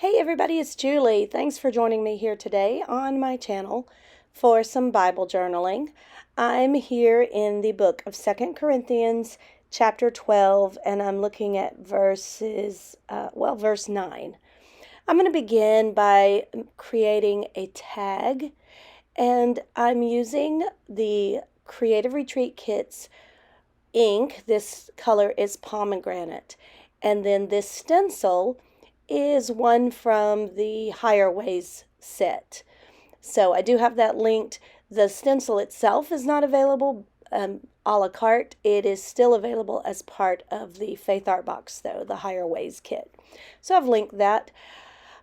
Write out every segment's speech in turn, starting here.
Hey everybody, it's Julie. Thanks for joining me here today on my channel for some Bible journaling. I'm here in the book of 2 Corinthians chapter 12, and I'm looking at verse 9. I'm going to begin by creating a tag, and I'm using the Creative Retreat Kit's ink. This color is pomegranate, and then this stencil is one from the Higher Ways set. So I do have that linked. The stencil itself is not available a la carte. It is still available as part of the Faith Art Box, though, the Higher Ways kit. So I've linked that.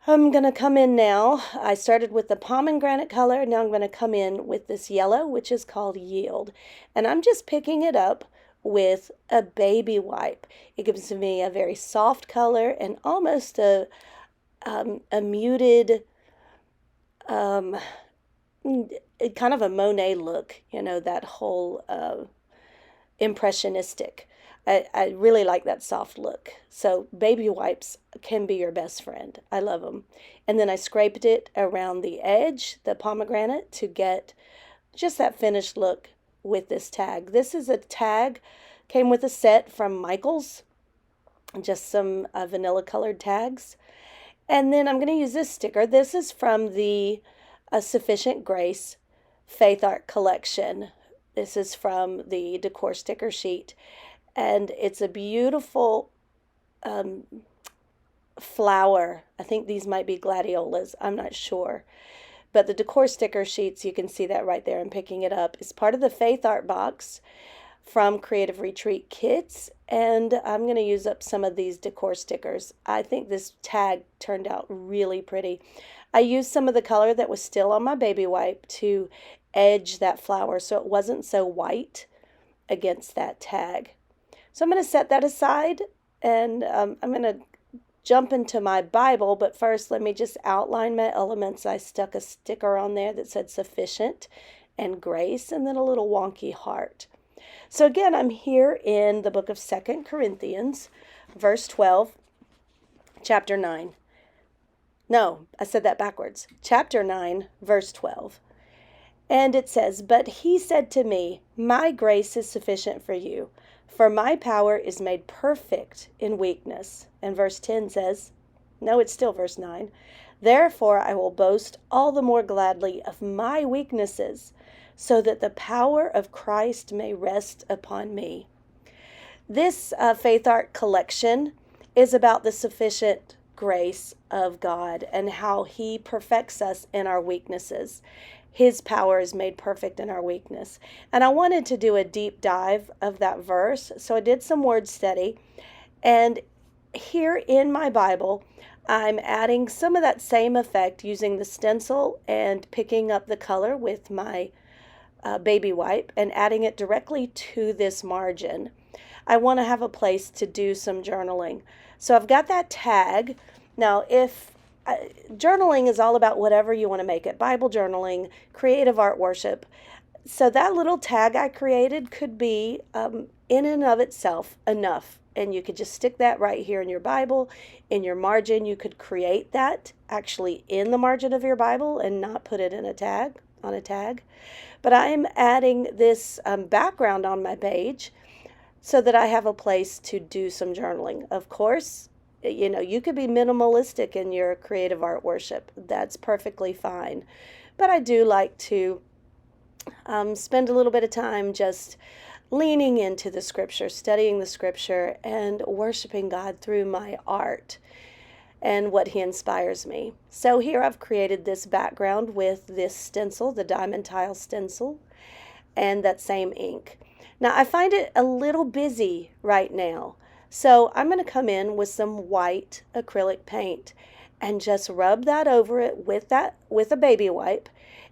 I'm going to come in now. I started with the pomegranate color. Now I'm going to come in with this yellow, which is called Yield. And I'm just picking it up with a baby wipe. It gives me a very soft color and almost a muted, kind of a Monet look, that whole impressionistic. I really like that soft look. So baby wipes can be your best friend. I love them. And then I scraped it around the edge, the pomegranate, to get just that finished look with this tag. This is a tag, came with a set from Michaels, just some vanilla colored tags. And then I'm going to use this sticker. This is from the Sufficient Grace Faith Art collection. This is from the decor sticker sheet. And it's a beautiful flower. I think these might be gladiolas. I'm not sure. But the decor sticker sheets, you can see that right there. I'm picking it up. It's part of the Faith Art Box from Creative Retreat Kits. And I'm going to use up some of these decor stickers. I think this tag turned out really pretty. I used some of the color that was still on my baby wipe to edge that flower so it wasn't so white against that tag. So I'm going to set that aside, and I'm going to jump into my Bible, but first let me just outline my elements. I stuck a sticker on there that said sufficient and grace, and then a little wonky heart. So again, I'm here in the book of 2 Corinthians, verse 12, chapter 9. No, I said that backwards. Chapter 9, verse 12. And it says, "But he said to me, my grace is sufficient for you, for my power is made perfect in weakness." And verse 10 says, no, it's still verse 9. "Therefore I will boast all the more gladly of my weaknesses, so that the power of Christ may rest upon me." This Faith Art collection is about the sufficient grace of God and how he perfects us in our weaknesses. His power is made perfect in our weakness. And I wanted to do a deep dive of that verse, so I did some word study. And here in my Bible, I'm adding some of that same effect using the stencil and picking up the color with my baby wipe and adding it directly to this margin. I want to have a place to do some journaling. So I've got that tag. Now, if journaling is all about whatever you want to make it. Bible journaling, creative art worship. So that little tag I created could be in and of itself enough. And you could just stick that right here in your Bible, in your margin. You could create that actually in the margin of your Bible and not put it in a tag, on a tag. But I'm adding this background on my page so that I have a place to do some journaling. Of course, you could be minimalistic in your creative art worship. That's perfectly fine. But I do like to spend a little bit of time just leaning into the scripture, studying the scripture, and worshiping God through my art and what he inspires me. So here I've created this background with this stencil, the diamond tile stencil, and that same ink. Now I find it a little busy right now. So I'm going to come in with some white acrylic paint and just rub that over it with a baby wipe,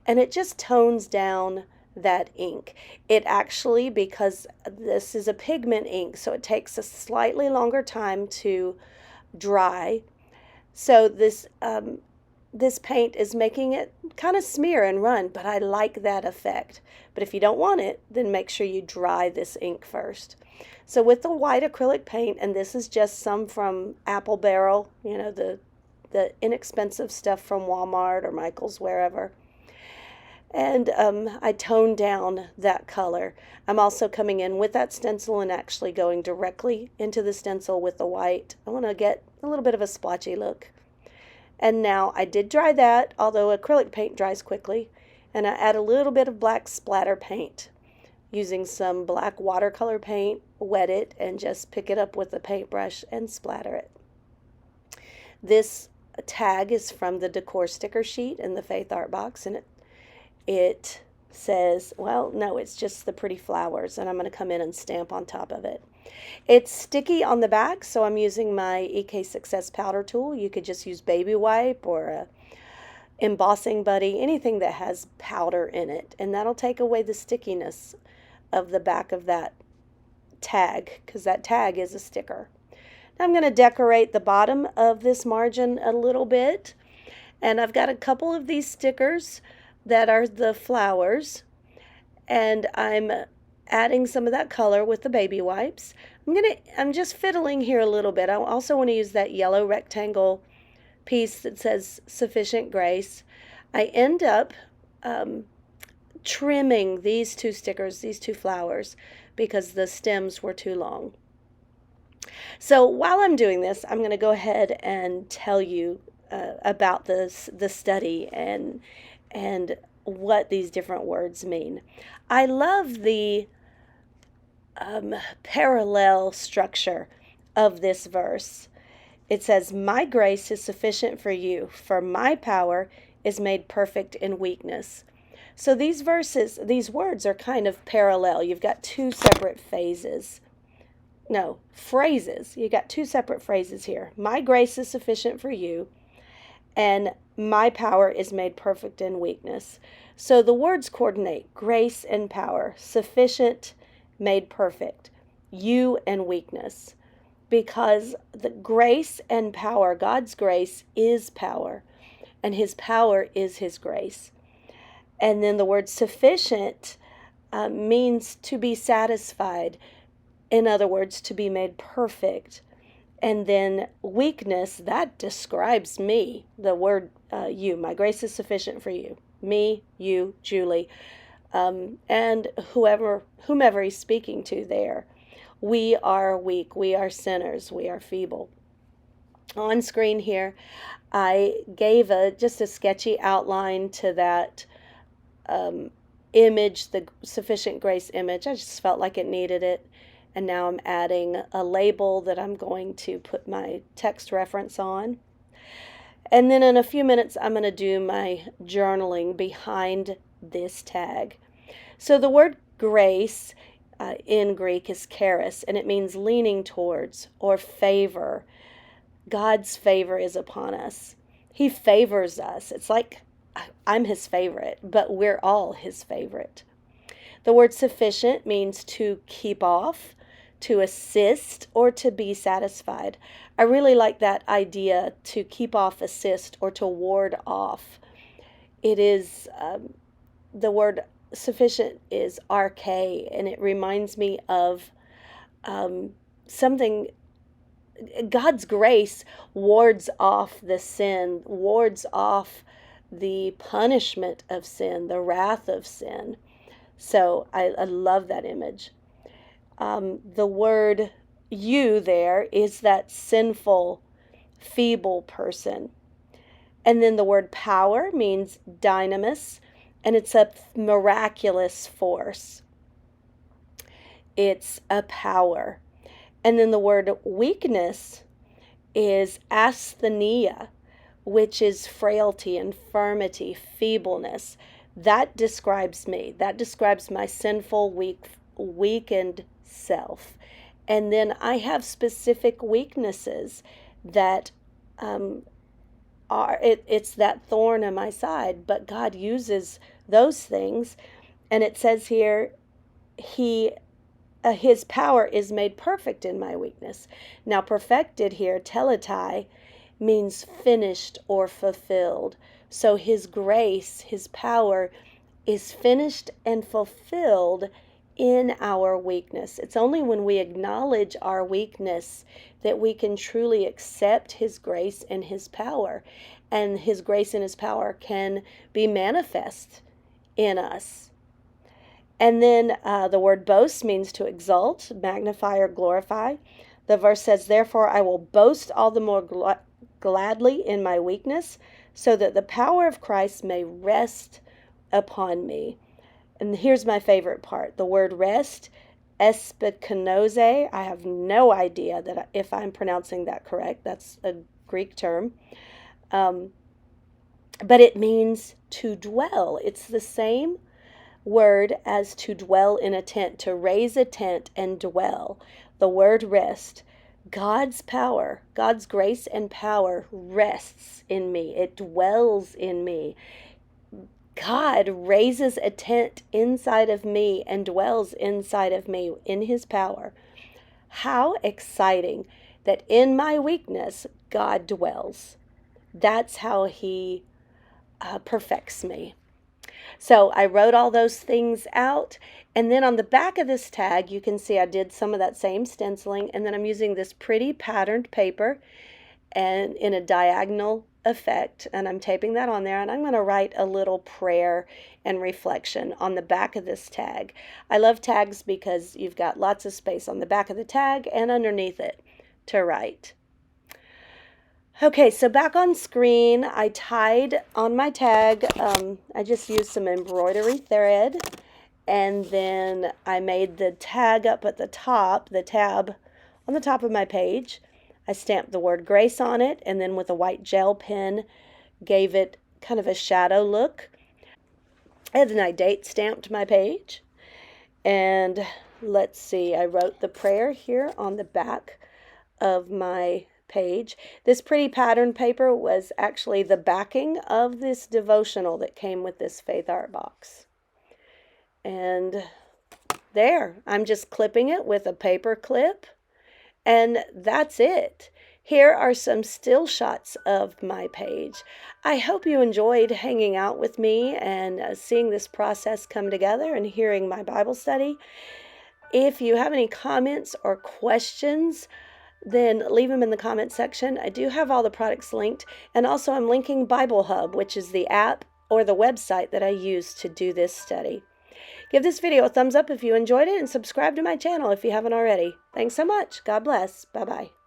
and it just tones down that ink. It actually, because this is a pigment ink, so it takes a slightly longer time to dry. So this paint is making it kind of smear and run, but I like that effect. But if you don't want it, then make sure you dry this ink first. So with the white acrylic paint, and this is just some from Apple Barrel, the the inexpensive stuff from Walmart or Michael's, wherever. And I toned down that color. I'm also coming in with that stencil and actually going directly into the stencil with the white. I want to get a little bit of a splotchy look. And now I did dry that, although acrylic paint dries quickly. And I add a little bit of black splatter paint using some black watercolor paint, wet it, and just pick it up with a paintbrush and splatter it. This tag is from the decor sticker sheet in the Faith Art box, and it says, well, no, it's just the pretty flowers, and I'm going to come in and stamp on top of it. It's sticky on the back, so I'm using my EK Success powder tool. You could just use baby wipe or a embossing buddy, anything that has powder in it, and that'll take away the stickiness of the back of that tag, because that tag is a sticker. Now I'm going to decorate the bottom of this margin a little bit, and I've got a couple of these stickers that are the flowers, and I'm adding some of that color with the baby wipes. I'm just fiddling here a little bit. I also want to use that yellow rectangle piece that says Sufficient Grace. I end up trimming these two stickers, these two flowers, because the stems were too long. So while I'm doing this, I'm going to go ahead and tell you about the study and what these different words mean. I love the parallel structure of this verse. It says, "My grace is sufficient for you, for my power is made perfect in weakness." So these words are kind of parallel. You've got two separate phrases. You got two separate phrases here. My grace is sufficient for you, and my power is made perfect in weakness. So the words coordinate: grace and power, sufficient, made perfect, you and weakness. Because the grace and power, God's grace is power, and his power is his grace. And then the word sufficient means to be satisfied. In other words, to be made perfect. And then weakness, that describes me. The word you, my grace is sufficient for you. Me, you, Julie, and whomever he's speaking to there. We are weak, we are sinners, we are feeble. On screen here, I gave just a sketchy outline to that image, the Sufficient Grace image. I just felt like it needed it. And now I'm adding a label that I'm going to put my text reference on. And then in a few minutes, I'm going to do my journaling behind this tag. So the word grace in Greek is charis, and it means leaning towards or favor. God's favor is upon us. He favors us. It's like I'm his favorite, but we're all his favorite. The word sufficient means to keep off, to assist, or to be satisfied. I really like that idea, to keep off, assist, or to ward off. It is, the word sufficient is arche, and it reminds me of something. God's grace wards off the sin, wards off the punishment of sin, the wrath of sin. So I love that image. The word you there is that sinful, feeble person. And then the word power means dynamis, and it's a miraculous force. It's a power. And then the word weakness is asthenia, which is frailty, infirmity, feebleness. That describes me. That describes my sinful, weakened self. And then I have specific weaknesses that it's that thorn in my side, but God uses those things. And it says here, his power is made perfect in my weakness. Now, perfected here, teletai, means finished or fulfilled. So his grace, his power, is finished and fulfilled in our weakness. It's only when we acknowledge our weakness that we can truly accept His grace and His power. And His grace and His power can be manifest in us. And then the word boast means to exalt, magnify, or glorify. The verse says, therefore I will boast all the more gladly in my weakness, so that the power of Christ may rest upon me. And here's my favorite part. The word rest, espikonose. I have no idea that if I'm pronouncing that correct. That's a Greek term. But it means to dwell. It's the same word as to dwell in a tent, to raise a tent and dwell. The word rest. God's power, God's grace and power rests in me. It dwells in me. God raises a tent inside of me and dwells inside of me in His power. How exciting that in my weakness, God dwells. That's how He perfects me. So I wrote all those things out. And then on the back of this tag, you can see I did some of that same stenciling. And then I'm using this pretty patterned paper and in a diagonal effect, and I'm taping that on there, and I'm going to write a little prayer and reflection on the back of this tag. I love tags because you've got lots of space on the back of the tag and underneath it to write. Okay, so back on screen, I tied on my tag, I just used some embroidery thread, and then I made the tag up at the top, the tab on the top of my page. I stamped the word grace on it, and then with a white gel pen gave it kind of a shadow look. And then I date stamped my page. And let's see, I wrote the prayer here on the back of my page. This pretty pattern paper was actually the backing of this devotional that came with this faith art box. And there, I'm just clipping it with a paper clip. And that's it. Here are some still shots of my page. I hope you enjoyed hanging out with me and seeing this process come together and hearing my Bible study. If you have any comments or questions, then leave them in the comment section. I do have all the products linked, and also I'm linking Bible Hub, which is the app or the website that I use to do this study. Give this video a thumbs up if you enjoyed it, and subscribe to my channel if you haven't already. Thanks so much. God bless. Bye-bye.